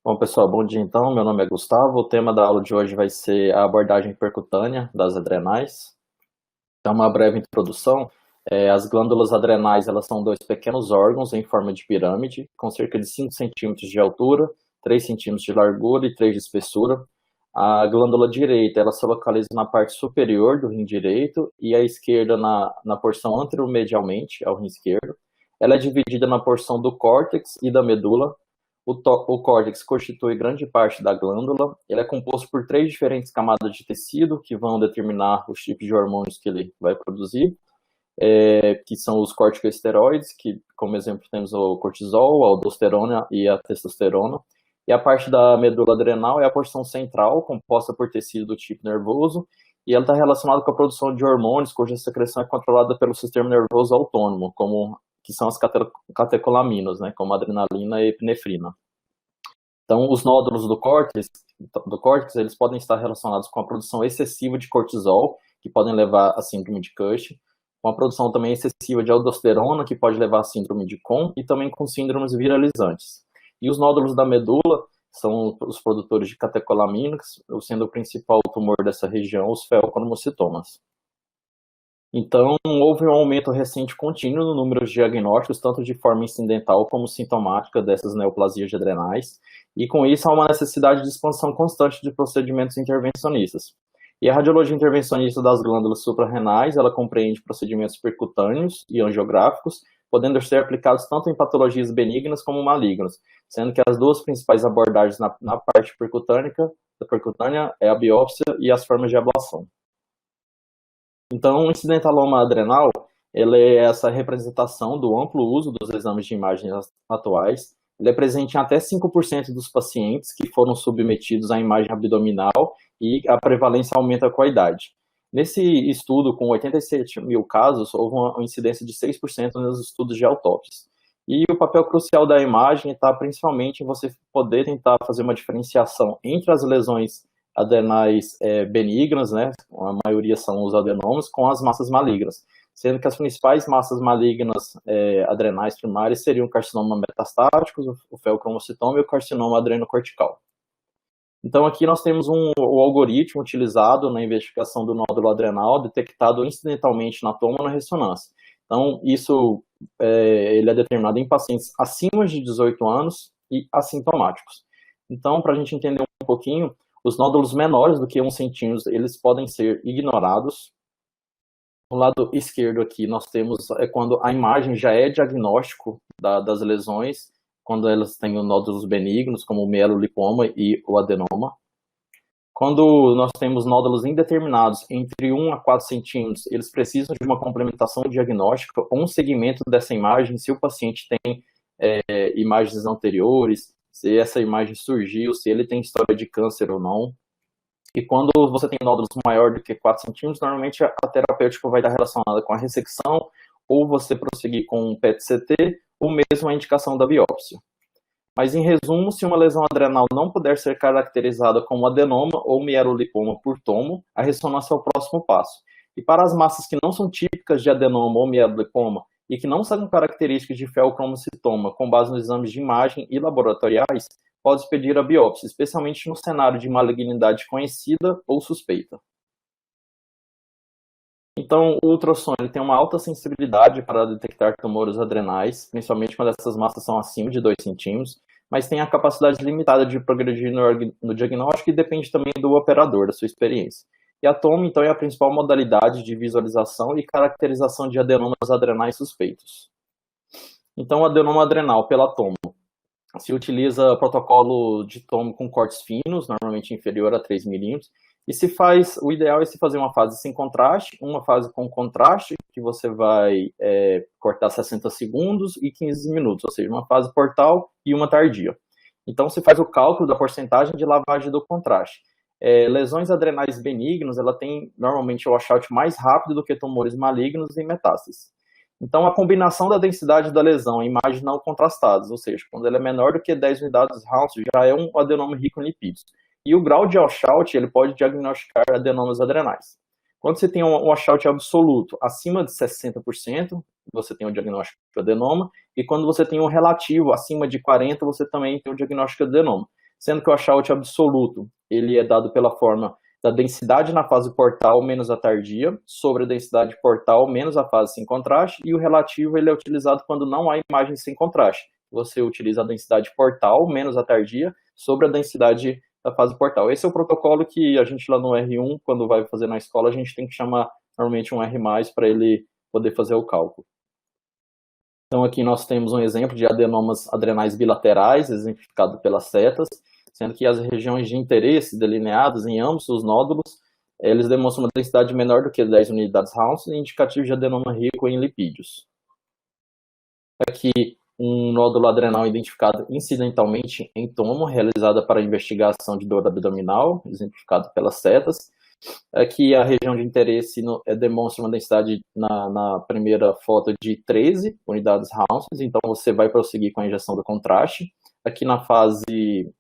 Bom, pessoal, bom dia então. Meu nome é Gustavo. O tema da aula de hoje vai ser a abordagem percutânea das adrenais. Então, uma breve introdução. As glândulas adrenais, elas são dois pequenos órgãos em forma de pirâmide, com cerca de 5 centímetros de altura, 3 centímetros de largura e 3 de espessura. A glândula direita, ela se localiza na parte superior do rim direito e a esquerda na porção anteromedialmente ao rim esquerdo. Ela é dividida na porção do córtex e da medula. O córtex constitui grande parte da glândula. Ele é composto por 3 diferentes camadas de tecido que vão determinar os tipos de hormônios que ele vai produzir, que são os corticosteroides, que como exemplo temos o cortisol, a aldosterona e a testosterona. E a parte da medula adrenal é a porção central, composta por tecido do tipo nervoso, e ela está relacionada com a produção de hormônios cuja secreção é controlada pelo sistema nervoso autônomo, que são as catecolaminas, né, como adrenalina e epinefrina. Então, os nódulos do córtex, eles podem estar relacionados com a produção excessiva de cortisol, que podem levar a síndrome de Cushing, com a produção também excessiva de aldosterona, que pode levar a síndrome de Cohn, e também com síndromes viralizantes. E os nódulos da medula são os produtores de catecolaminas, sendo o principal tumor dessa região os feocromocitomas. Então, houve um aumento recente contínuo no número de diagnósticos, tanto de forma incidental como sintomática dessas neoplasias adrenais, e com isso há uma necessidade de expansão constante de procedimentos intervencionistas. E a radiologia intervencionista das glândulas suprarrenais, ela compreende procedimentos percutâneos e angiográficos, podendo ser aplicados tanto em patologias benignas como malignas, sendo que as duas principais abordagens na parte percutânea é a biópsia e as formas de ablação. Então, o incidentaloma adrenal, ele é essa representação do amplo uso dos exames de imagem atuais. Ele é presente em até 5% dos pacientes que foram submetidos à imagem abdominal e a prevalência aumenta com a idade. Nesse estudo, com 87 mil casos, houve uma incidência de 6% nos estudos de autópsias. E o papel crucial da imagem está principalmente em você poder tentar fazer uma diferenciação entre as lesões adrenais benignas, né, a maioria são os adenomas, com as massas malignas, sendo que as principais massas malignas adrenais primárias seriam o carcinoma metastático, o feocromocitoma e o carcinoma adrenocortical. Então aqui nós temos o algoritmo utilizado na investigação do nódulo adrenal, detectado incidentalmente na toma na ressonância. Então isso ele é determinado em pacientes acima de 18 anos e assintomáticos. Então, para a gente entender um pouquinho, os nódulos menores do que 1 centímetro, eles podem ser ignorados. No lado esquerdo aqui, nós temos quando a imagem já é diagnóstico das lesões, quando elas têm nódulos benignos, como o mielolipoma e o adenoma. Quando nós temos nódulos indeterminados entre 1 a 4 centímetros, eles precisam de uma complementação diagnóstica ou um segmento dessa imagem, se o paciente tem imagens anteriores, se essa imagem surgiu, se ele tem história de câncer ou não. E quando você tem nódulos maior do que 4 centímetros, normalmente a terapêutica vai estar relacionada com a ressecção, ou você prosseguir com um PET-CT, ou mesmo a indicação da biópsia. Mas, em resumo, se uma lesão adrenal não puder ser caracterizada como adenoma ou mielolipoma por tomo, a ressonância é o próximo passo. E para as massas que não são típicas de adenoma ou mielolipoma, e que não são características de feocromocitoma com base nos exames de imagem e laboratoriais, pode-se pedir a biópsia, especialmente no cenário de malignidade conhecida ou suspeita. Então, o ultrassom tem uma alta sensibilidade para detectar tumores adrenais, principalmente quando essas massas são acima de 2 centímetros, mas tem a capacidade limitada de progredir no diagnóstico e depende também do operador, da sua experiência. E a tomo, então, é a principal modalidade de visualização e caracterização de adenomas adrenais suspeitos. Então, o adenoma adrenal pela tomo. Se utiliza protocolo de tomo com cortes finos, normalmente inferior a 3 milímetros, e o ideal é se fazer uma fase sem contraste, uma fase com contraste, que você vai cortar 60 segundos e 15 minutos, ou seja, uma fase portal e uma tardia. Então, se faz o cálculo da porcentagem de lavagem do contraste. Lesões adrenais benignas, ela tem normalmente o washout mais rápido do que tumores malignos e metástases. Então, a combinação da densidade da lesão em imagens não contrastadas, ou seja, quando ela é menor do que 10 unidades Hounsfield, já é um adenoma rico em lipídios. E o grau de washout, ele pode diagnosticar adenomas adrenais. Quando você tem um washout absoluto acima de 60%, você tem o diagnóstico de adenoma, e quando você tem um relativo acima de 40%, você também tem o diagnóstico de adenoma. sendo que o washout absoluto ele é dado pela forma da densidade na fase portal menos a tardia, sobre a densidade portal menos a fase sem contraste, e o relativo ele é utilizado quando não há imagem sem contraste. Você utiliza a densidade portal menos a tardia sobre a densidade da fase portal. Esse é o protocolo que a gente lá no R1, quando vai fazer na escola, a gente tem que chamar normalmente um R+, para ele poder fazer o cálculo. Então aqui nós temos um exemplo de adenomas adrenais bilaterais, exemplificado pelas setas, sendo que as regiões de interesse delineadas em ambos os nódulos, eles demonstram uma densidade menor do que 10 unidades Raunce, indicativo de adenoma rico em lipídios. Aqui, um nódulo adrenal identificado incidentalmente em tomo, realizada para investigação de dor abdominal, exemplificado pelas setas. Aqui a região de interesse demonstra uma densidade na primeira foto de 13 unidades Raunce, então você vai prosseguir com a injeção do contraste. Aqui na fase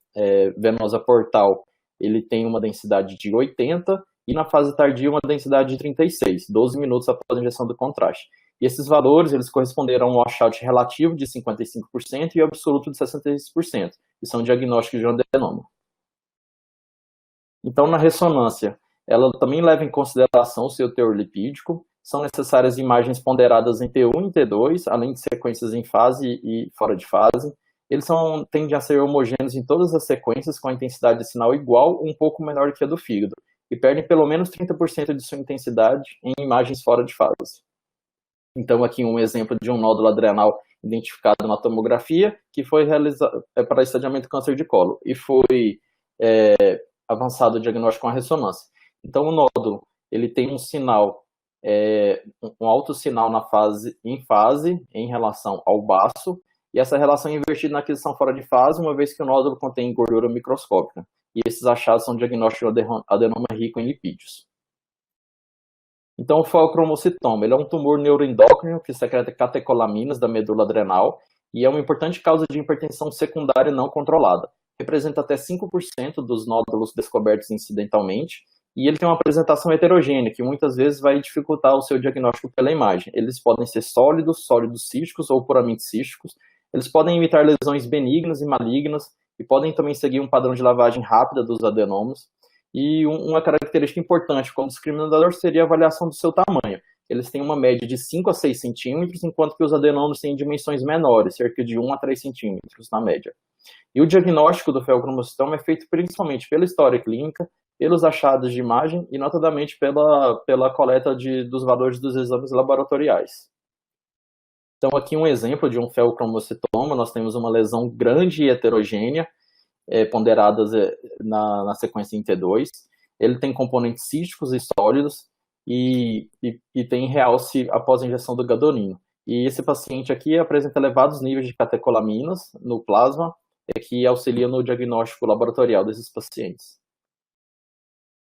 venosa portal, ele tem uma densidade de 80, e na fase tardia uma densidade de 36, 12 minutos após a injeção do contraste. E esses valores, eles corresponderam a um washout relativo de 55% e absoluto de 66%, que são diagnósticos de um adenoma. Então, na ressonância, ela também leva em consideração o seu teor lipídico, são necessárias imagens ponderadas em T1 e T2, além de sequências em fase e fora de fase. Eles tendem a ser homogêneos em todas as sequências, com a intensidade de sinal igual ou um pouco menor que a do fígado, e perdem pelo menos 30% de sua intensidade em imagens fora de fase. Então, aqui um exemplo de um nódulo adrenal identificado na tomografia, que foi realizado para estadiamento câncer de colo, e foi avançado o diagnóstico com a ressonância. Então, o nódulo ele tem um sinal, um alto sinal em fase em relação ao baço, e essa relação é invertida na aquisição fora de fase, uma vez que o nódulo contém gordura microscópica. E esses achados são diagnósticos de adenoma rico em lipídios. Então, o pheochromocytoma, ele é um tumor neuroendócrino que secreta catecolaminas da medula adrenal e é uma importante causa de hipertensão secundária não controlada. Representa até 5% dos nódulos descobertos incidentalmente e ele tem uma apresentação heterogênea, que muitas vezes vai dificultar o seu diagnóstico pela imagem. Eles podem ser sólidos císticos ou puramente císticos. Eles podem imitar lesões benignas e malignas e podem também seguir um padrão de lavagem rápida dos adenomas. E uma característica importante como discriminador seria a avaliação do seu tamanho. Eles têm uma média de 5 a 6 centímetros, enquanto que os adenômios têm dimensões menores, cerca de 1 a 3 centímetros na média. E o diagnóstico do pheochromocytoma é feito principalmente pela história clínica, pelos achados de imagem e, notadamente, pela coleta dos valores dos exames laboratoriais. Então, aqui um exemplo de um pheochromocytoma, nós temos uma lesão grande e heterogênea, ponderadas na sequência em T2. Ele tem componentes císticos e sólidos e tem realce após a injeção do gadolino. E esse paciente aqui apresenta elevados níveis de catecolaminas no plasma, que auxilia no diagnóstico laboratorial desses pacientes.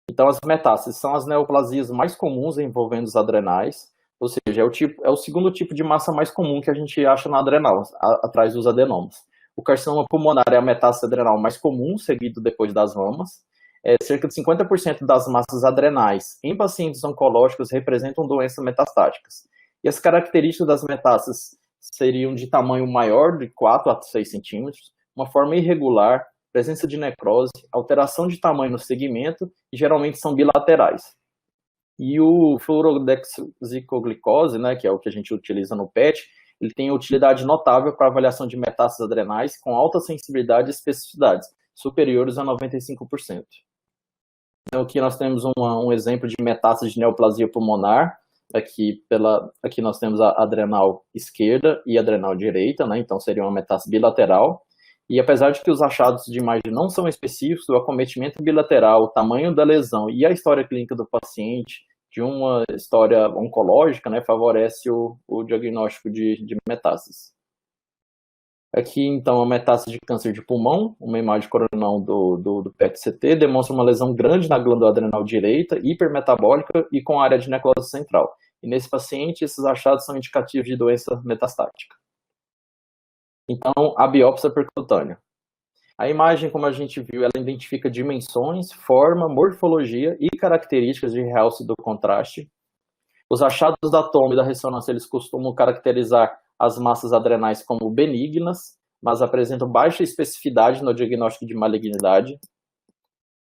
Então, as metástases são as neoplasias mais comuns envolvendo os adrenais, ou seja, é o segundo tipo de massa mais comum que a gente acha na adrenal, atrás dos adenomas. O carcinoma pulmonar é a metástase adrenal mais comum, seguido depois das mamas. Cerca de 50% das massas adrenais em pacientes oncológicos representam doenças metastáticas. E as características das metástases seriam de tamanho maior, de 4 a 6 centímetros, uma forma irregular, presença de necrose, alteração de tamanho no segmento, e geralmente são bilaterais. E o fluorodexicoglicose, né, que é o que a gente utiliza no PET, ele tem utilidade notável para avaliação de metástases adrenais com alta sensibilidade e especificidades, superiores a 95%. Então, aqui nós temos um exemplo de metástase de neoplasia pulmonar. Aqui nós temos a adrenal esquerda e a adrenal direita, né? Então seria uma metástase bilateral. E apesar de que os achados de imagem não são específicos, o acometimento bilateral, o tamanho da lesão e a história clínica do paciente, de uma história oncológica, né, favorece o diagnóstico de metástases. Aqui, então, a metástase de câncer de pulmão, uma imagem coronal do PET-CT, demonstra uma lesão grande na glândula adrenal direita, hipermetabólica e com área de necrose central. E nesse paciente, esses achados são indicativos de doença metastática. Então, a biópsia percutânea. A imagem, como a gente viu, ela identifica dimensões, forma, morfologia e características de realce do contraste. Os achados da tomo e da ressonância, eles costumam caracterizar as massas adrenais como benignas, mas apresentam baixa especificidade no diagnóstico de malignidade.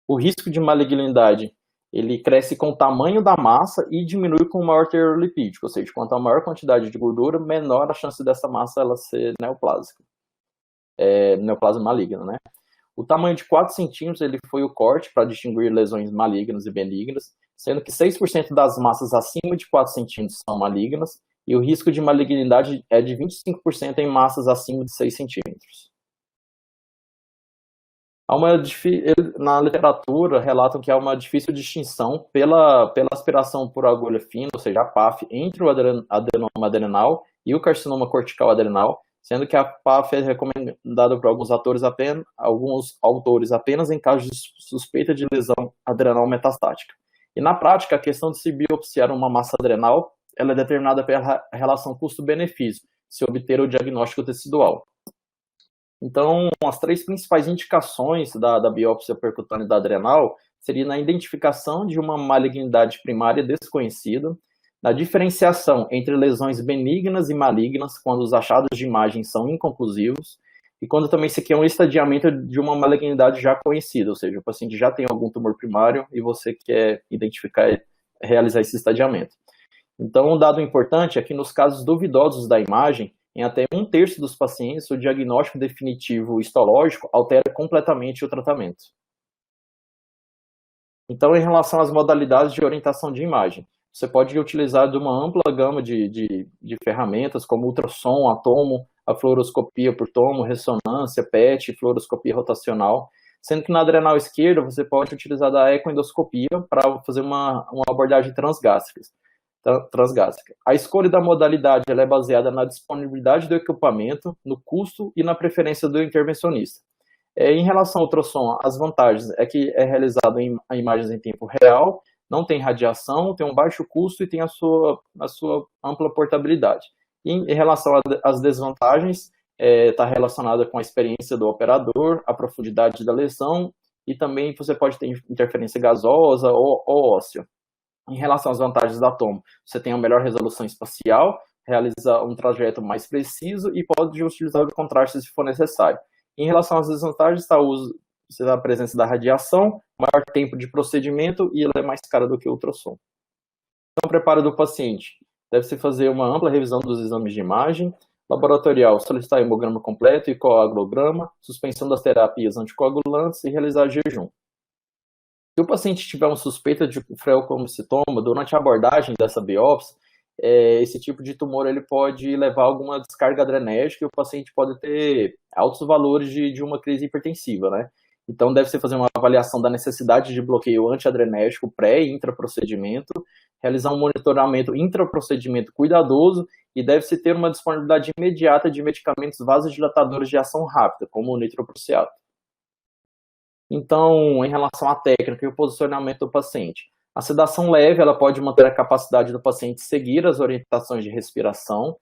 O risco de malignidade, ele cresce com o tamanho da massa e diminui com o maior teor lipídico, ou seja, quanto a maior quantidade de gordura, menor a chance dessa massa ela ser neoplásica, neoplasma maligno, né? O tamanho de 4 centímetros ele foi o corte para distinguir lesões malignas e benignas, sendo que 6% das massas acima de 4 centímetros são malignas, e o risco de malignidade é de 25% em massas acima de 6 centímetros. Na literatura, relatam que há uma difícil distinção pela aspiração por agulha fina, ou seja, a PAF, entre o adenoma adrenal e o carcinoma cortical adrenal, sendo que a PAF é recomendada por alguns autores apenas em casos de suspeita de lesão adrenal metastática. E na prática, a questão de se biopsiar uma massa adrenal ela é determinada pela relação custo-benefício, se obter o diagnóstico tecidual. Então, as 3 principais indicações da biópsia percutânea da adrenal seria na identificação de uma malignidade primária desconhecida, na diferenciação entre lesões benignas e malignas, quando os achados de imagem são inconclusivos, e quando também se quer um estadiamento de uma malignidade já conhecida, ou seja, o paciente já tem algum tumor primário e você quer identificar e realizar esse estadiamento. Então, um dado importante é que nos casos duvidosos da imagem, em até 1/3 dos pacientes, o diagnóstico definitivo histológico altera completamente o tratamento. Então, em relação às modalidades de orientação de imagem, você pode utilizar de uma ampla gama de ferramentas, como ultrassom, a tomo, a fluoroscopia por tomo, ressonância, PET, fluoroscopia rotacional, sendo que na adrenal esquerda você pode utilizar da ecoendoscopia para fazer uma abordagem transgástrica. A escolha da modalidade ela é baseada na disponibilidade do equipamento, no custo e na preferência do intervencionista. Em relação ao ultrassom, as vantagens é que é realizado em imagens em tempo real, não tem radiação, tem um baixo custo e tem a sua ampla portabilidade. E em relação às desvantagens, está relacionada com a experiência do operador, a profundidade da lesão e também você pode ter interferência gasosa ou óssea. Em relação às vantagens da tomo, você tem a melhor resolução espacial, realiza um trajeto mais preciso e pode utilizar o contraste se for necessário. Em relação às desvantagens, está a presença da radiação, maior tempo de procedimento e ela é mais cara do que o ultrassom. Então, preparo do paciente. Deve-se fazer uma ampla revisão dos exames de imagem, laboratorial, solicitar hemograma completo e coagulograma, suspensão das terapias anticoagulantes e realizar jejum. Se o paciente tiver uma suspeita de freocomocitoma, durante a abordagem dessa biópsia, esse tipo de tumor ele pode levar a alguma descarga adrenérgica e o paciente pode ter altos valores de uma crise hipertensiva, né? Então, deve-se fazer uma avaliação da necessidade de bloqueio antiadrenérgico pré- e intraprocedimento, realizar um monitoramento intraprocedimento cuidadoso e deve-se ter uma disponibilidade imediata de medicamentos vasodilatadores de ação rápida, como o nitroprusiato. Então, em relação à técnica e o posicionamento do paciente, a sedação leve ela pode manter a capacidade do paciente seguir as orientações de respiração,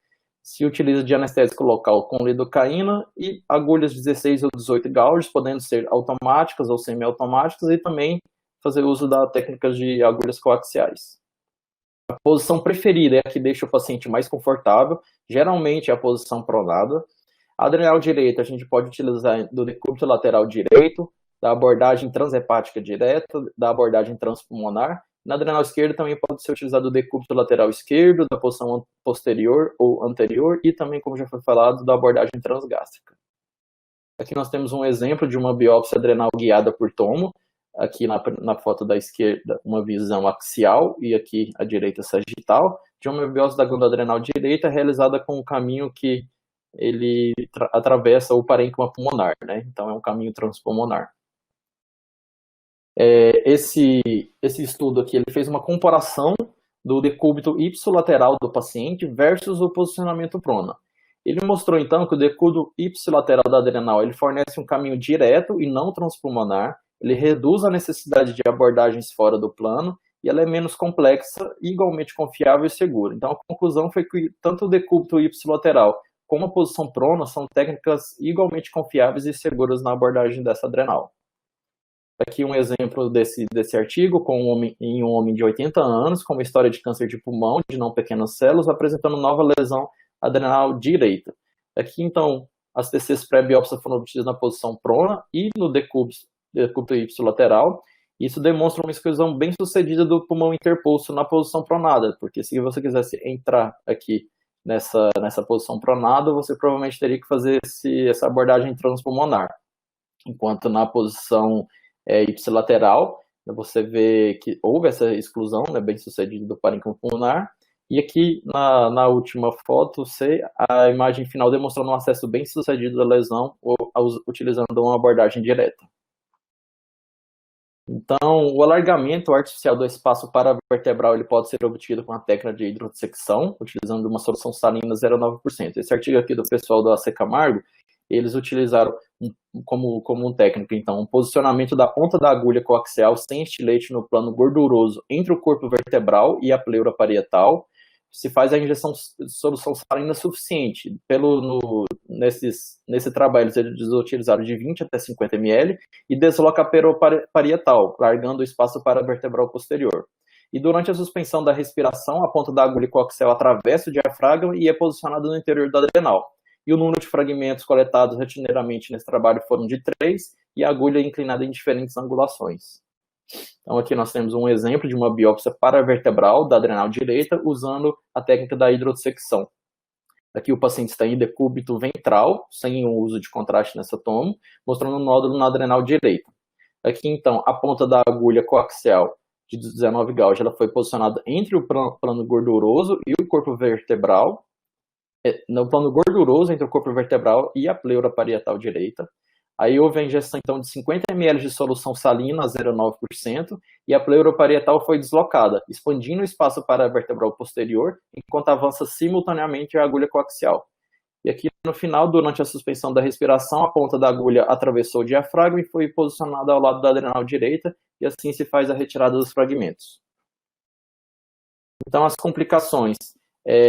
se utiliza de anestésico local com lidocaína e agulhas 16 ou 18 gauges, podendo ser automáticas ou semiautomáticas, e também fazer uso da técnica de agulhas coaxiais. A posição preferida é a que deixa o paciente mais confortável, geralmente é a posição pronada. A adrenal direita a gente pode utilizar do decúbito lateral direito, da abordagem transhepática direta, da abordagem transpulmonar. Na adrenal esquerda também pode ser utilizado o decúbito lateral esquerdo, da posição posterior ou anterior, e também, como já foi falado, da abordagem transgástrica. Aqui nós temos um exemplo de uma biópsia adrenal guiada por tomo, aqui na foto da esquerda uma visão axial e aqui à direita sagital, de uma biópsia da glândula adrenal direita realizada com um caminho que ele atravessa o parênquima pulmonar, né? Então é um caminho transpulmonar. Esse estudo aqui ele fez uma comparação do decúbito ipsilateral do paciente versus o posicionamento prona. Ele mostrou então que o decúbito ipsilateral da adrenal ele fornece um caminho direto e não transpulmonar, ele reduz a necessidade de abordagens fora do plano e ela é menos complexa, igualmente confiável e segura. Então a conclusão foi que tanto o decúbito ipsilateral como a posição prona são técnicas igualmente confiáveis e seguras na abordagem dessa adrenal. Aqui um exemplo desse artigo em um homem de 80 anos com uma história de câncer de pulmão de não pequenas células apresentando nova lesão adrenal direita. Aqui então as TCs pré-biópsia foram obtidas na posição prona e no decúbito ipsilateral. Isso demonstra uma exclusão bem sucedida do pulmão interposto na posição pronada, porque se você quisesse entrar aqui nessa posição pronada, você provavelmente teria que fazer essa abordagem transpulmonar. Enquanto na posição ipsilateral, você vê que houve essa exclusão, né, bem sucedida do parênquima pulmonar. E aqui na última foto, a imagem final demonstrando um acesso bem sucedido da lesão utilizando uma abordagem direta. Então, o alargamento artificial do espaço paravertebral ele pode ser obtido com a técnica de hidrodissecção, utilizando uma solução salina 0,9%. Esse artigo aqui do pessoal do AC Camargo, eles utilizaram como um técnico, então, um posicionamento da ponta da agulha coaxial sem estilete no plano gorduroso entre o corpo vertebral e a pleura parietal. Se faz a injeção de solução salina suficiente. Nesse trabalho, eles utilizaram de 20 até 50 ml e desloca a peroparietal, largando o espaço paravertebral posterior. E durante a suspensão da respiração, a ponta da agulha coaxial atravessa o diafragma e é posicionada no interior do adrenal. E o número de fragmentos coletados rotineiramente nesse trabalho foram de 3 e a agulha inclinada em diferentes angulações. Então aqui nós temos um exemplo de uma biópsia paravertebral da adrenal direita usando a técnica da hidrodissecção. Aqui o paciente está em decúbito ventral, sem o uso de contraste nessa tomo, mostrando um nódulo na adrenal direita. Aqui então a ponta da agulha coaxial de 19 gauge ela foi posicionada entre o plano gorduroso e o corpo vertebral, no plano gorduroso entre o corpo vertebral e a pleura parietal direita. Aí houve a injeção então de 50 ml de solução salina, 0,9%, e a pleura parietal foi deslocada, expandindo o espaço paravertebral posterior, enquanto avança simultaneamente a agulha coaxial. E aqui no final, durante a suspensão da respiração, a ponta da agulha atravessou o diafragma e foi posicionada ao lado da adrenal direita, e assim se faz a retirada dos fragmentos. Então as complicações.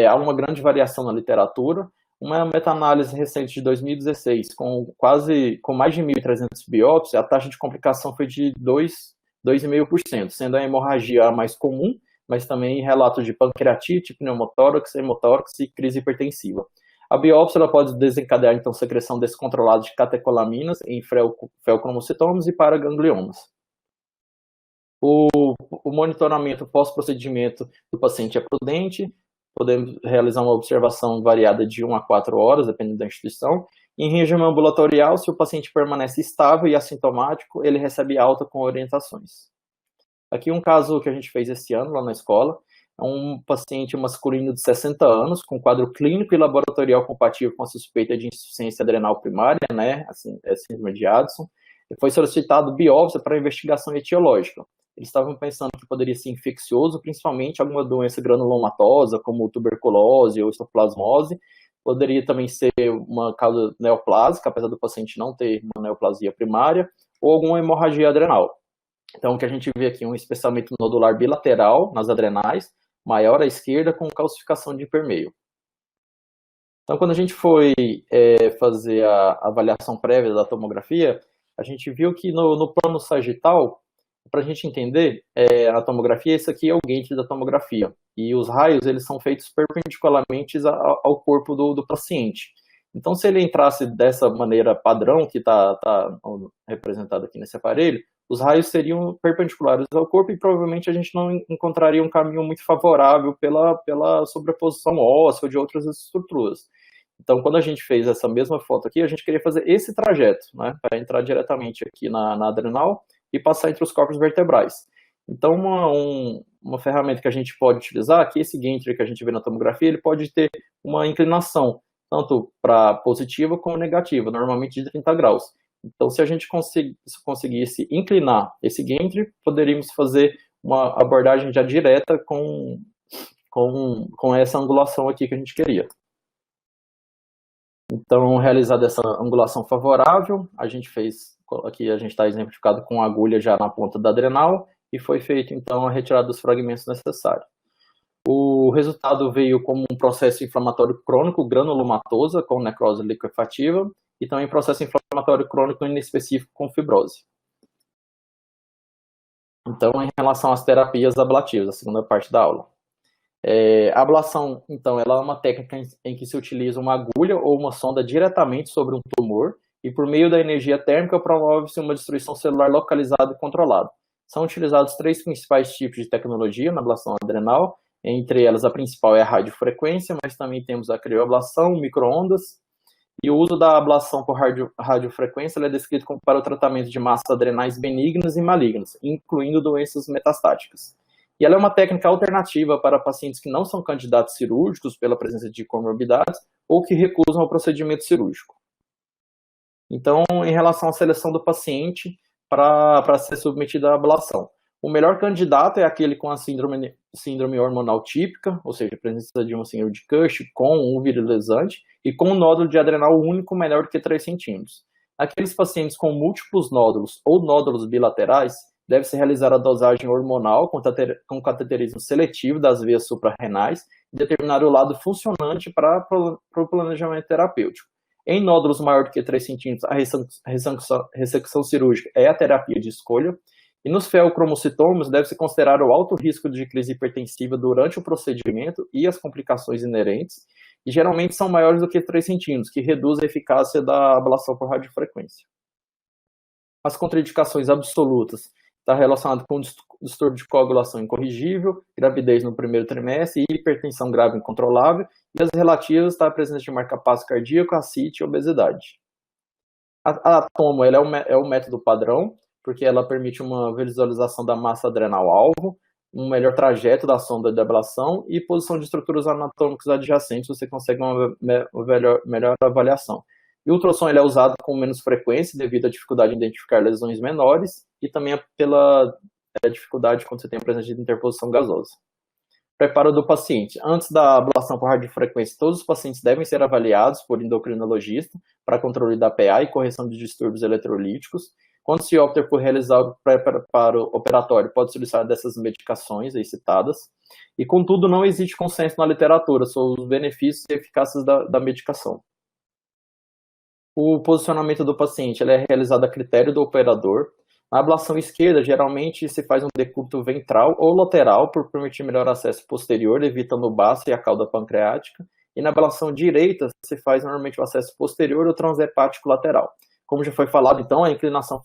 Há uma grande variação na literatura. Uma meta-análise recente de 2016, com mais de 1.300 biópsias, a taxa de complicação foi de 2,5%, sendo a hemorragia a mais comum, mas também relatos de pancreatite, pneumotórax, hemotórax e crise hipertensiva. A biópsia ela pode desencadear, então, secreção descontrolada de catecolaminas em feocromocitomas e paragangliomas. O monitoramento pós-procedimento do paciente é prudente. Podemos realizar uma observação variada de 1 a 4 horas, dependendo da instituição. Em regime ambulatorial, se o paciente permanece estável e assintomático, ele recebe alta com orientações. Aqui um caso que a gente fez esse ano lá na escola, é um paciente masculino de 60 anos, com quadro clínico e laboratorial compatível com a suspeita de insuficiência adrenal primária, né, assim, síndrome de Addison. Foi solicitado biópsia para investigação etiológica. Eles estavam pensando que poderia ser infeccioso, principalmente alguma doença granulomatosa, como tuberculose ou histoplasmose. Poderia também ser uma causa neoplásica, apesar do paciente não ter uma neoplasia primária, ou alguma hemorragia adrenal. Então, o que a gente vê aqui é um espessamento nodular bilateral nas adrenais, maior à esquerda, com calcificação de hipermeio. Então, quando a gente foi fazer a avaliação prévia da tomografia, a gente viu que no plano sagital, para a gente entender a tomografia, esse aqui é o gantry da tomografia. E os raios eles são feitos perpendicularmente ao corpo do paciente. Então, se ele entrasse dessa maneira padrão, que está representado aqui nesse aparelho, os raios seriam perpendiculares ao corpo e provavelmente a gente não encontraria um caminho muito favorável pela sobreposição óssea ou de outras estruturas. Então, quando a gente fez essa mesma foto aqui, a gente queria fazer esse trajeto, né, para entrar diretamente aqui na adrenal e passar entre os corpos vertebrais. Então, uma ferramenta que a gente pode utilizar, aqui esse gantry que a gente vê na tomografia, ele pode ter uma inclinação, tanto para positiva como negativa, normalmente de 30 graus. Então, se a gente conseguisse inclinar esse gantry, poderíamos fazer uma abordagem já direta com essa angulação aqui que a gente queria. Então, realizada essa angulação favorável, a gente fez, aqui a gente está exemplificado com a agulha já na ponta da adrenal, e foi feito, então, a retirada dos fragmentos necessários. O resultado veio como um processo inflamatório crônico granulomatosa com necrose liquefativa e também processo inflamatório crônico inespecífico com fibrose. Então, em relação às terapias ablativas, a segunda parte da aula. A ablação, então, ela é uma técnica em que se utiliza uma agulha ou uma sonda diretamente sobre um tumor e por meio da energia térmica promove-se uma destruição celular localizada e controlada. São utilizados três principais tipos de tecnologia na ablação adrenal, entre elas a principal é a radiofrequência, mas também temos a crioablação, microondas, e o uso da ablação por radiofrequência é descrito como para o tratamento de massas adrenais benignas e malignas, incluindo doenças metastáticas. E ela é uma técnica alternativa para pacientes que não são candidatos cirúrgicos pela presença de comorbidades ou que recusam o procedimento cirúrgico. Então, em relação à seleção do paciente para ser submetido à ablação, o melhor candidato é aquele com a síndrome hormonal típica, ou seja, a presença de um síndrome de Cushing com um virilizante e com um nódulo de adrenal único menor do que 3 centímetros. Aqueles pacientes com múltiplos nódulos ou nódulos bilaterais, deve-se realizar a dosagem hormonal com cateterismo seletivo das veias suprarrenais e determinar o lado funcionante para o planejamento terapêutico. Em nódulos maior do que 3 centímetros, a ressecção cirúrgica é a terapia de escolha. E nos feocromocitomas, deve-se considerar o alto risco de crise hipertensiva durante o procedimento e as complicações inerentes, e geralmente são maiores do que 3 centímetros, que reduz a eficácia da ablação por radiofrequência. As contraindicações absolutas está relacionado com distúrbio de coagulação incorrigível, gravidez no primeiro trimestre, hipertensão grave incontrolável, e as relativas está a presença de marca-passo cardíaco, ascite e obesidade. A tomo ela é o método padrão, porque ela permite uma visualização da massa adrenal-alvo, um melhor trajeto da sonda de ablação e posição de estruturas anatômicas adjacentes, você consegue uma melhor avaliação. E o ultrassom ele é usado com menos frequência devido à dificuldade de identificar lesões menores e também pela dificuldade quando você tem a presença de interposição gasosa. Preparo do paciente. Antes da ablação por radiofrequência, todos os pacientes devem ser avaliados por endocrinologista para controle da PA e correção de distúrbios eletrolíticos. Quando se opta por realizar o preparo operatório, pode-se utilizar dessas medicações aí citadas. E, contudo, não existe consenso na literatura sobre os benefícios e eficácias da medicação. O posicionamento do paciente ele é realizado a critério do operador. Na ablação esquerda, geralmente se faz um decúbito ventral ou lateral por permitir melhor acesso posterior, evitando o baço e a cauda pancreática. E na ablação direita, se faz normalmente o acesso posterior ou transhepático lateral. Como já foi falado, então, a inclinação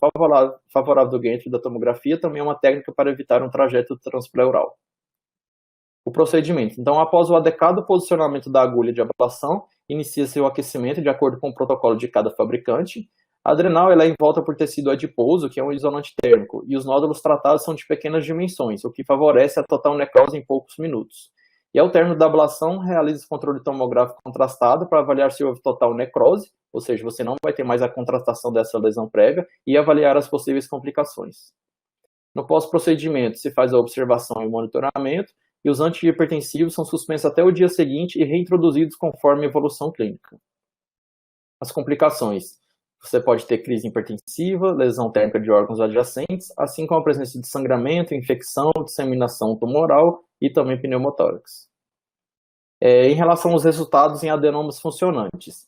favorável do gantry da tomografia também é uma técnica para evitar um trajeto transpleural. O procedimento. Então, após o adequado posicionamento da agulha de ablação, inicia-se o aquecimento de acordo com o protocolo de cada fabricante. A adrenal ela é envolta por tecido adiposo, que é um isolante térmico, e os nódulos tratados são de pequenas dimensões, o que favorece a total necrose em poucos minutos. E ao término da ablação, realiza o controle tomográfico contrastado para avaliar se houve total necrose, ou seja, você não vai ter mais a contrastação dessa lesão prévia, e avaliar as possíveis complicações. No pós-procedimento, se faz a observação e monitoramento, e os antihipertensivos são suspensos até o dia seguinte e reintroduzidos conforme a evolução clínica. As complicações. Você pode ter crise hipertensiva, lesão térmica de órgãos adjacentes, assim como a presença de sangramento, infecção, disseminação tumoral e também pneumotórax. Em relação aos resultados em adenomas funcionantes,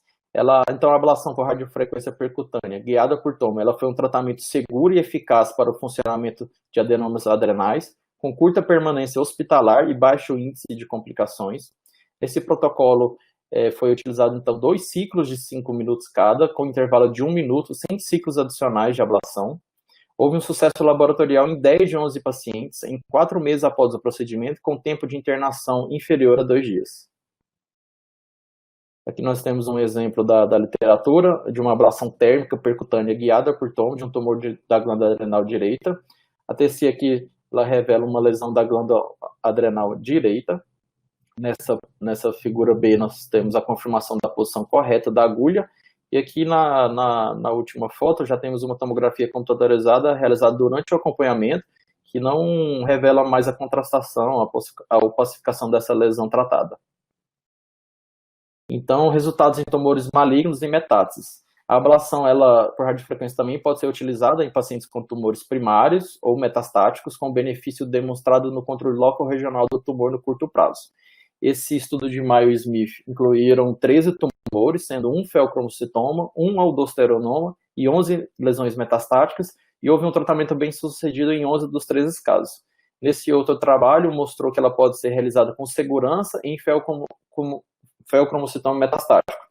então a ablação por radiofrequência percutânea, guiada por tomo, ela foi um tratamento seguro e eficaz para o funcionamento de adenomas adrenais, com curta permanência hospitalar e baixo índice de complicações. Esse protocolo foi utilizado, então, 2 ciclos de 5 minutos cada, com intervalo de 1 minuto, sem ciclos adicionais de ablação. Houve um sucesso laboratorial em 10 de 11 pacientes, em 4 meses após o procedimento, com tempo de internação inferior a 2 dias. Aqui nós temos um exemplo da literatura, de uma ablação térmica percutânea guiada por tomo de um tumor da glândula adrenal direita. A TC aqui ela revela uma lesão da glândula adrenal direita. Nessa figura B nós temos a confirmação da posição correta da agulha, e aqui na última foto já temos uma tomografia computadorizada realizada durante o acompanhamento, que não revela mais a contrastação, a opacificação dessa lesão tratada. Então, resultados em tumores malignos e metástases. A ablação por radiofrequência também pode ser utilizada em pacientes com tumores primários ou metastáticos, com benefício demonstrado no controle local regional do tumor no curto prazo. Esse estudo de Mayo e Smith incluíram 13 tumores, sendo um feocromocitoma, um aldosteronoma e 11 lesões metastáticas, e houve um tratamento bem sucedido em 11 dos 13 casos. Nesse outro trabalho, mostrou que ela pode ser realizada com segurança em feocromocitoma metastático.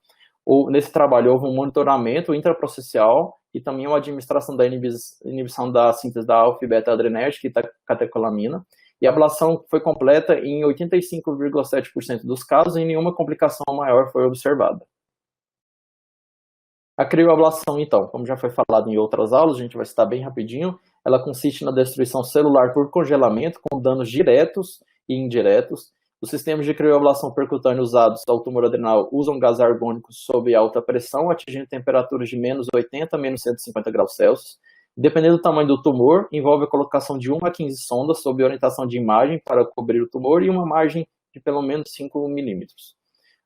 Nesse trabalho, houve um monitoramento intraprocessual e também uma administração da inibição da síntese da alfa-beta-adrenérgica e catecolamina. E a ablação foi completa em 85,7% dos casos e nenhuma complicação maior foi observada. A crioablação, então, como já foi falado em outras aulas, a gente vai citar bem rapidinho, ela consiste na destruição celular por congelamento, com danos diretos e indiretos. Os sistemas de crioablação percutânea usados ao tumor adrenal usam gás argônico sob alta pressão, atingindo temperaturas de menos 80 a menos 150 graus Celsius. Dependendo do tamanho do tumor, envolve a colocação de 1 a 15 sondas sob orientação de imagem para cobrir o tumor e uma margem de pelo menos 5 milímetros.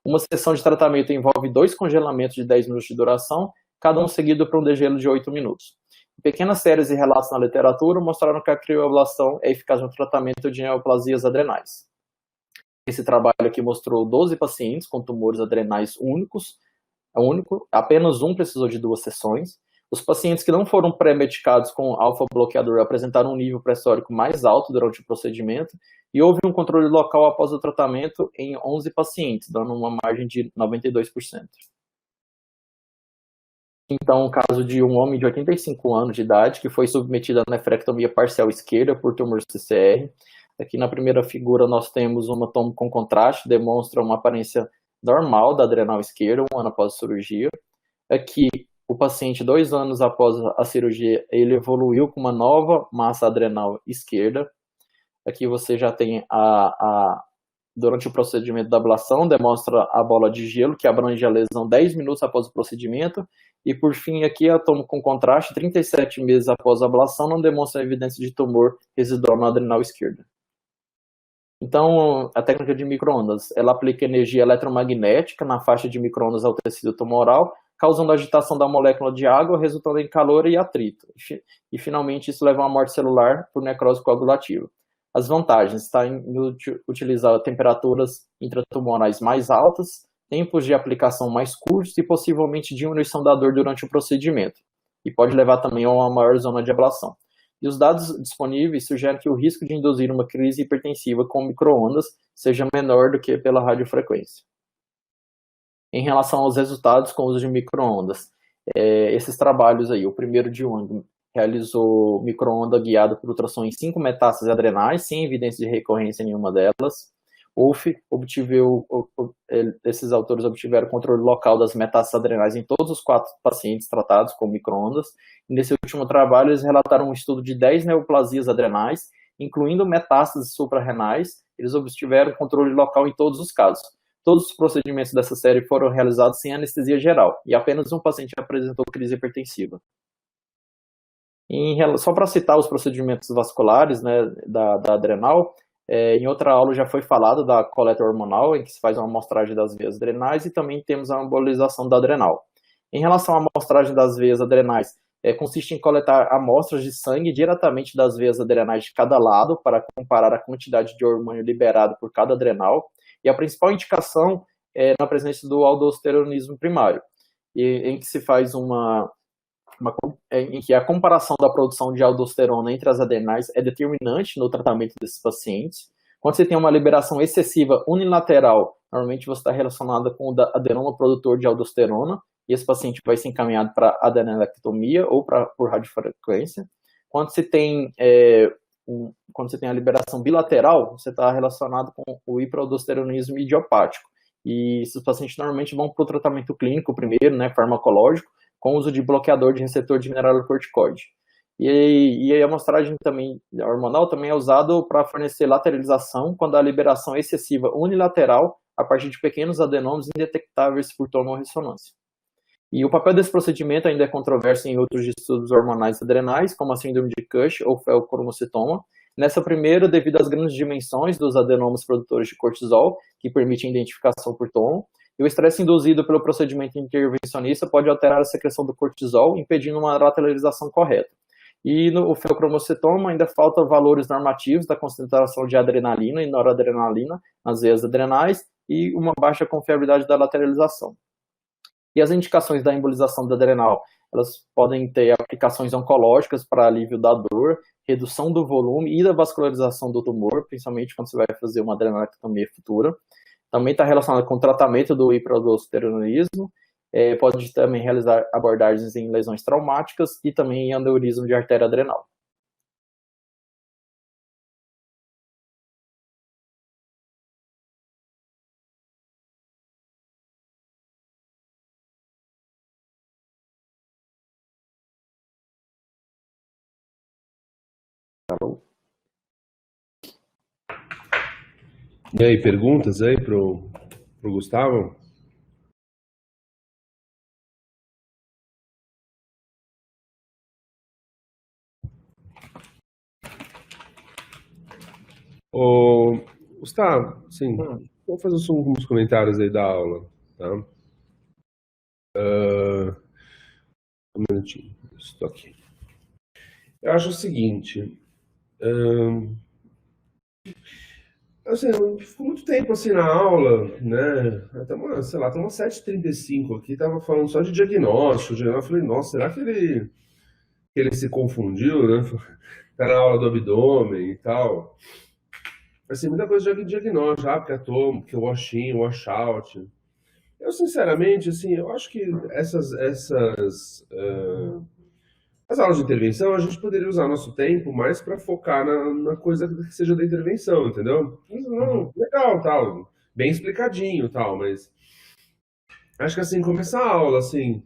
Uma sessão de tratamento envolve 2 congelamentos de 10 minutos de duração, cada um seguido por um degelo de 8 minutos. Pequenas séries e relatos na literatura mostraram que a crioablação é eficaz no tratamento de neoplasias adrenais. Esse trabalho aqui mostrou 12 pacientes com tumores adrenais únicos, apenas um precisou de 2 sessões. Os pacientes que não foram pré-medicados com alfa-bloqueador apresentaram um nível pressórico mais alto durante o procedimento e houve um controle local após o tratamento em 11 pacientes, dando uma margem de 92%. Então, o caso de um homem de 85 anos de idade que foi submetido à nefrectomia parcial esquerda por tumor CCR. Aqui na primeira figura nós temos uma tomo com contraste, demonstra uma aparência normal da adrenal esquerda, um ano após a cirurgia. Aqui, o paciente, 2 anos após a cirurgia, ele evoluiu com uma nova massa adrenal esquerda. Aqui você já tem durante o procedimento da ablação, demonstra a bola de gelo, que abrange a lesão 10 minutos após o procedimento. E por fim, aqui a tomo com contraste, 37 meses após a ablação, não demonstra evidência de tumor residual na adrenal esquerda. Então, a técnica de microondas, ela aplica energia eletromagnética na faixa de microondas ao tecido tumoral, causando agitação da molécula de água, resultando em calor e atrito. E finalmente, isso leva a uma morte celular por necrose coagulativa. As vantagens está em utilizar temperaturas intratumorais mais altas, tempos de aplicação mais curtos e possivelmente diminuição da dor durante o procedimento. E pode levar também a uma maior zona de ablação. E os dados disponíveis sugerem que o risco de induzir uma crise hipertensiva com microondas seja menor do que pela radiofrequência. Em relação aos resultados com o uso de microondas, esses trabalhos aí, o primeiro de Wang realizou microonda guiada por ultrassom em 5 metástases adrenais, sem evidência de recorrência em nenhuma delas. Esses autores obtiveram controle local das metástases adrenais em todos os 4 pacientes tratados com microondas. E nesse último trabalho, eles relataram um estudo de 10 neoplasias adrenais, incluindo metástases suprarrenais. Eles obtiveram controle local em todos os casos. Todos os procedimentos dessa série foram realizados sem anestesia geral, e apenas um paciente apresentou crise hipertensiva. Só para citar os procedimentos vasculares, né, da adrenal, em outra aula já foi falado da coleta hormonal, em que se faz uma amostragem das veias adrenais, e também temos a embolização da adrenal. Em relação à amostragem das veias adrenais, consiste em coletar amostras de sangue diretamente das veias adrenais de cada lado, para comparar a quantidade de hormônio liberado por cada adrenal, e a principal indicação é na presença do aldosteronismo primário, em que se faz em que a comparação da produção de aldosterona entre as adrenais é determinante no tratamento desses pacientes. Quando você tem uma liberação excessiva unilateral, normalmente você está relacionada com o adenoma produtor de aldosterona, e esse paciente vai ser encaminhado para adrenalectomia ou por radiofrequência. Quando você tem a liberação bilateral, você está relacionado com o hiperaldosteronismo idiopático. E esses pacientes normalmente vão para o tratamento clínico primeiro, né, farmacológico, com uso de bloqueador de receptor de mineralocorticoide. E a amostragem também hormonal também é usado para fornecer lateralização quando há liberação excessiva unilateral a partir de pequenos adenômios indetectáveis por tomorressonância. E o papel desse procedimento ainda é controverso em outros estudos hormonais adrenais, como a síndrome de Cush ou feocromocitoma. Nessa primeira, devido às grandes dimensões dos adenômios produtores de cortisol, que permitem identificação por tomo, e o estresse induzido pelo procedimento intervencionista pode alterar a secreção do cortisol, impedindo uma lateralização correta. E no feocromocitoma ainda faltam valores normativos da concentração de adrenalina e noradrenalina nas veias adrenais e uma baixa confiabilidade da lateralização. E as indicações da embolização da adrenal, elas podem ter aplicações oncológicas para alívio da dor, redução do volume e da vascularização do tumor, principalmente quando você vai fazer uma adrenectomia futura. Também está relacionado com o tratamento do hiperaldosteronismo, pode também realizar abordagens em lesões traumáticas e também em aneurisma de artéria adrenal. E aí, perguntas aí pro Gustavo? Ô, Gustavo, sim, vou fazer só alguns comentários aí da aula, tá? Um minutinho, estou aqui. Eu acho o seguinte, assim, eu fico muito tempo assim na aula, né? Até sei lá, até umas 7h35 aqui, tava falando só de diagnóstico. Eu falei, nossa, será que ele se confundiu, né? Tá na aula do abdômen e tal. Assim, muita coisa de diagnóstico, porque é tomo, que é wash in, wash out. Eu, sinceramente, assim, eu acho que as aulas de intervenção, a gente poderia usar nosso tempo mais para focar na coisa que seja da intervenção, entendeu? Não, legal, tal, bem explicadinho, tal, mas acho que assim, começar a aula, assim,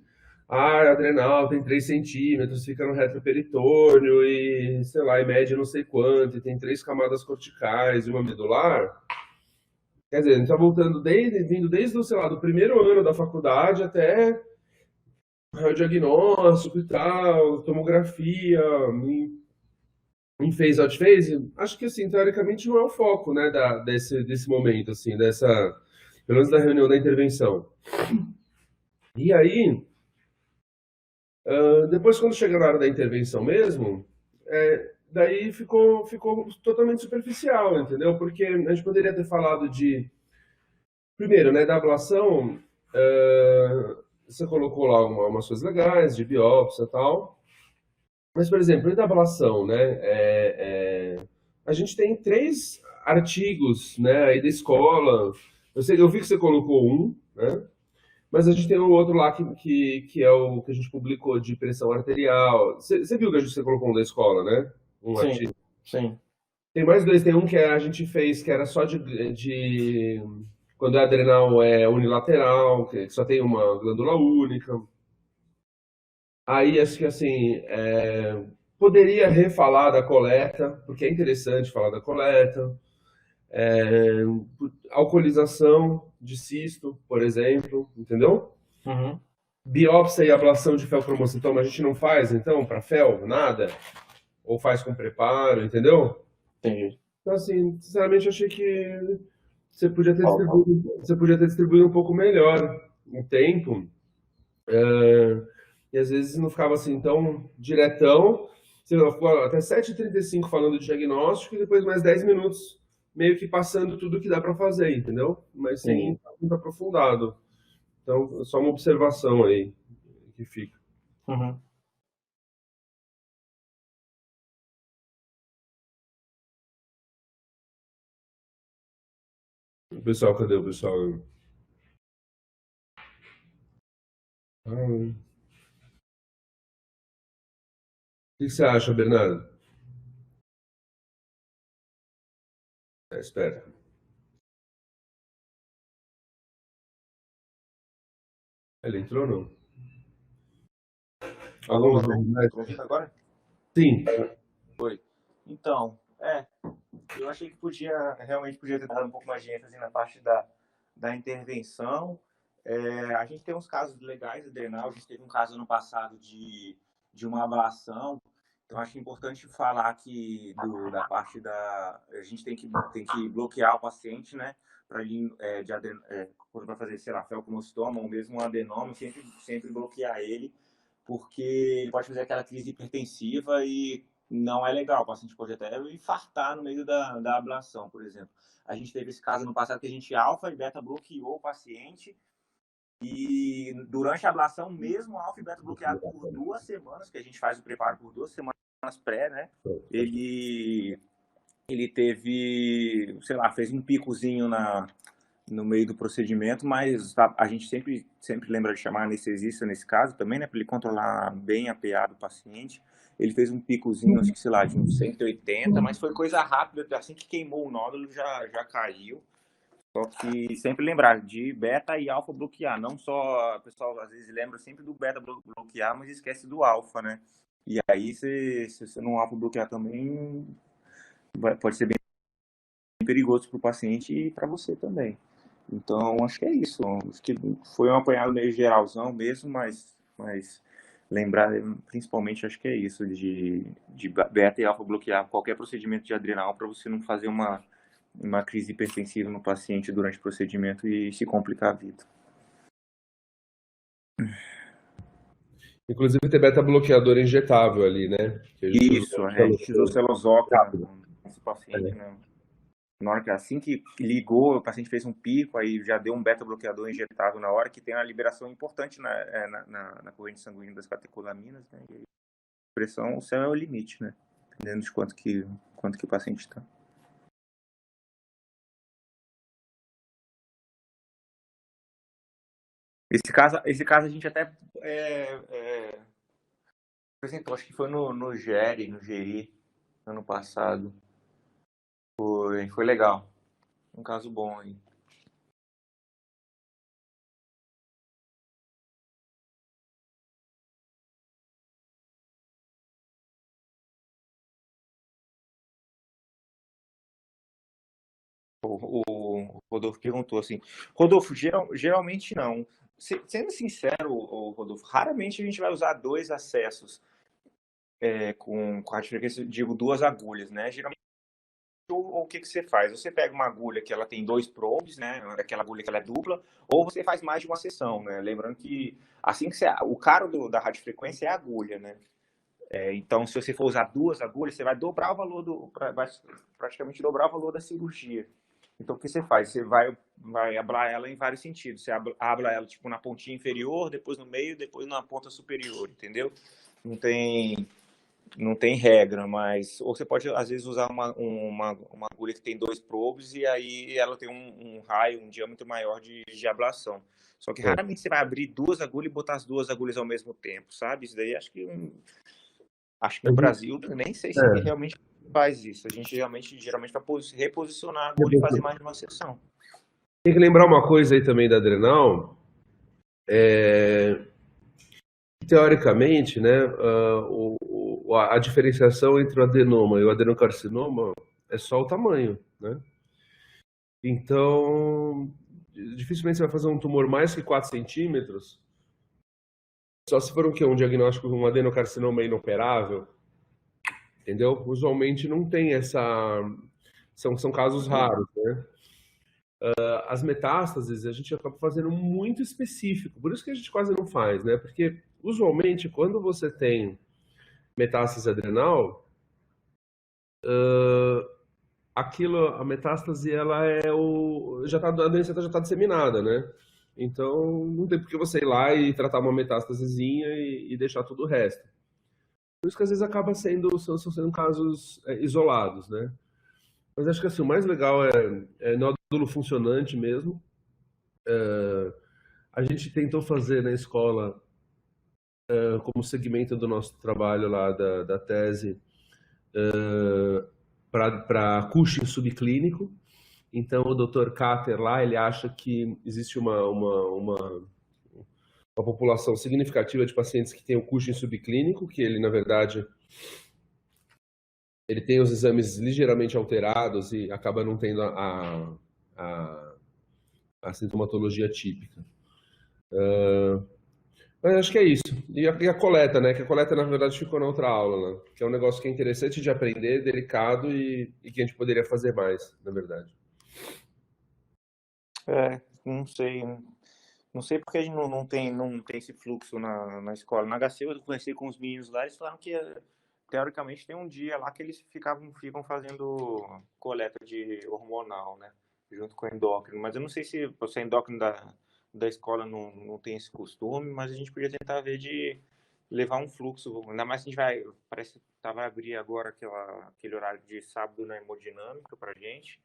a adrenal tem 3 centímetros, fica no retroperitônio e, sei lá, e mede não sei quanto, e tem 3 camadas corticais e uma medular. Quer dizer, a gente tá vindo desde, sei lá, do primeiro ano da faculdade até o diagnóstico e tal, tomografia, em phase out phase. Acho que, assim, teoricamente não é o foco, né, desse momento, assim, pelo menos da reunião da intervenção. E aí, depois quando chega na hora da intervenção mesmo, daí ficou totalmente superficial, entendeu? Porque a gente poderia ter falado primeiro, né, da ablação, você colocou lá umas coisas legais, de biópsia e tal. Mas, por exemplo, e da ablação, né? A gente tem 3 artigos, né, aí da escola. Eu vi que você colocou um, né? Mas a gente tem o outro lá que é o que a gente publicou de pressão arterial. Você viu que você colocou um da escola, né? Um Sim, artigo. sim. Tem mais 2, tem um que a gente fez que era só quando a adrenal é unilateral, que só tem uma glândula única. Aí acho que assim, poderia refalar da coleta, porque é interessante falar da coleta. É, alcoolização de cisto, por exemplo, entendeu? Uhum. Biópsia e ablação de felcromocitoma a gente não faz, então, para fel, nada? Ou faz com preparo, entendeu? Entendi. Então, assim, sinceramente, eu achei que Falta. você podia ter distribuído um pouco melhor o tempo. E às vezes não ficava assim tão diretão. Você ficou até 7h35 falando de diagnóstico e depois mais 10 minutos meio que passando tudo que dá para fazer, entendeu? Mas sem Entendi. muito aprofundado. Então, só uma observação aí que fica. Uhum. O pessoal, cadê o pessoal? O que você acha, Bernardo? Espera. Ele entrou ou não? Alô, Alguns alô, nomes. tá me ouvindo agora? Sim. Oi. Então, eu achei que realmente podia ter dado um pouco mais de ênfase na parte da intervenção. A gente tem uns casos legais adrenal, a gente teve um caso ano passado de uma ablação, então acho importante falar que da parte a gente tem que bloquear o paciente, né, para ele, quando vai fazer, sei lá, felcromocitoma ou mesmo um adenoma, sempre bloquear ele, porque ele pode fazer aquela crise hipertensiva e não é legal. O paciente pode até infartar no meio da ablação, por exemplo. A gente teve esse caso no passado que a gente alfa e beta bloqueou o paciente E durante a ablação, mesmo o alfa e beta bloqueado por 2 semanas, que a gente faz o preparo por 2 semanas pré, né? Ele teve, sei lá, fez um picozinho no meio do procedimento, mas a gente sempre lembra de chamar anestesista nesse caso também, né? Para ele controlar bem a PA do paciente. Ele fez um picozinho, acho que, sei lá, de uns 180, mas foi coisa rápida, assim que queimou o nódulo já caiu. Só que sempre lembrar de beta e alfa bloquear, não só, o pessoal às vezes lembra sempre do beta bloquear, mas esquece do alfa, né? E aí, se você não alfa bloquear também, pode ser bem perigoso para o paciente e para você também. Então, acho que é isso. Acho que foi um apanhado meio geralzão mesmo, mas lembrar, principalmente, acho que é isso, de beta e alfa bloquear qualquer procedimento de adrenal para você não fazer uma crise hipertensiva no paciente durante o procedimento e se complicar a vida. Inclusive ter beta-bloqueador injetável ali, né? Que a gente Isso, a gente usou Celozoca nesse paciente, né? Na hora que assim que ligou, o paciente fez um pico, aí já deu um beta-bloqueador injetável na hora, que tem uma liberação importante na corrente sanguínea das catecolaminas, né? E a pressão, o céu é o limite, né? Dependendo de quanto que o paciente está. Esse caso a gente até apresentou, acho que foi no GERI, ano passado. Foi legal. Um caso bom aí. O Rodolfo perguntou assim. Rodolfo, geralmente não. Sendo sincero, Rodolfo, raramente a gente vai usar 2 acessos com radiofrequência, digo, 2 agulhas, né? Geralmente, o que você faz? Você pega uma agulha que ela tem 2 probes, né? Aquela agulha que ela é dupla, ou você faz mais de uma sessão, né? Lembrando que assim que o caro da radiofrequência é a agulha, né? Então, se você for usar 2 agulhas, você vai dobrar o valor vai praticamente dobrar o valor da cirurgia. Então, o que você faz? Você vai ablar ela em vários sentidos. Você abla ela tipo na pontinha inferior, depois no meio, depois na ponta superior, entendeu? Não tem regra, mas ou você pode às vezes usar uma agulha que tem 2 probes e aí ela tem um raio, um diâmetro maior de ablação. Só que raramente você vai abrir 2 agulhas e botar as 2 agulhas ao mesmo tempo, sabe? Isso daí acho que no Brasil nem sei se realmente faz isso. A gente geralmente vai reposicionar a agulha e fazer mais de uma sessão. Tem que lembrar uma coisa aí também da adrenal, teoricamente, né, a diferenciação entre o adenoma e o adenocarcinoma é só o tamanho, né? Então, dificilmente você vai fazer um tumor mais que 4 centímetros, só se for um diagnóstico de um adenocarcinoma inoperável, entendeu? Usualmente não tem essa... São casos raros, né? As metástases a gente acaba fazendo muito específico, por isso que a gente quase não faz, né? Porque usualmente quando você tem metástase adrenal, a metástase ela a doença já está disseminada, né? Então não tem por que você ir lá e tratar uma metástasezinha e deixar tudo o resto. Por isso que às vezes são sendo casos isolados, né? Mas acho que assim, o mais legal é nódulo funcionante mesmo. A gente tentou fazer na escola, como segmento do nosso trabalho lá da tese, para Cushing subclínico. Então o Dr. Kater lá, ele acha que existe uma população significativa de pacientes que tem o Cushing subclínico, que ele, na verdade, ele tem os exames ligeiramente alterados e acaba não tendo a sintomatologia típica. Mas acho que é isso. E a coleta, né? Que a coleta, na verdade, ficou na outra aula, né? Que é um negócio que é interessante de aprender, delicado e que a gente poderia fazer mais, na verdade. Não sei. Não sei porque a gente não tem esse fluxo na escola. Na HC eu conversei com os meninos lá, eles falaram que teoricamente tem um dia lá que eles ficam fazendo coleta de hormonal, né? Junto com o endócrino. Mas eu não sei se você é endócrino da escola não tem esse costume, mas a gente podia tentar ver de levar um fluxo, ainda mais que a gente parece que vai abrir agora aquele horário de sábado na hemodinâmica pra gente.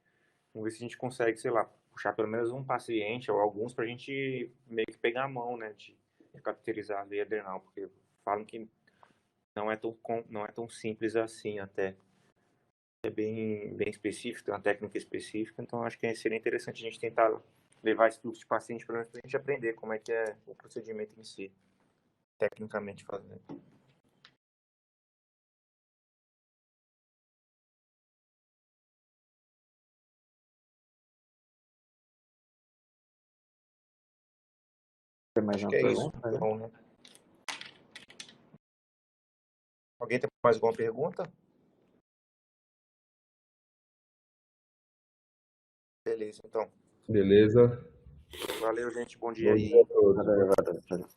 Vamos ver se a gente consegue, sei lá, puxar pelo menos um paciente ou alguns pra gente meio que pegar a mão, né, de cateterizar a veia adrenal, porque falam que não é tão simples assim até. É bem específico, tem uma técnica específica, então acho que seria interessante a gente tentar levar esse fluxo de paciente para a gente aprender como é que é o procedimento em si, tecnicamente fazendo. Tem mais Acho uma que é isso, pergunta, né? então, né? Alguém tem mais alguma pergunta? Beleza, então. Beleza. Valeu, gente. Bom dia Bom dia aí. a todos. Valeu, valeu, valeu.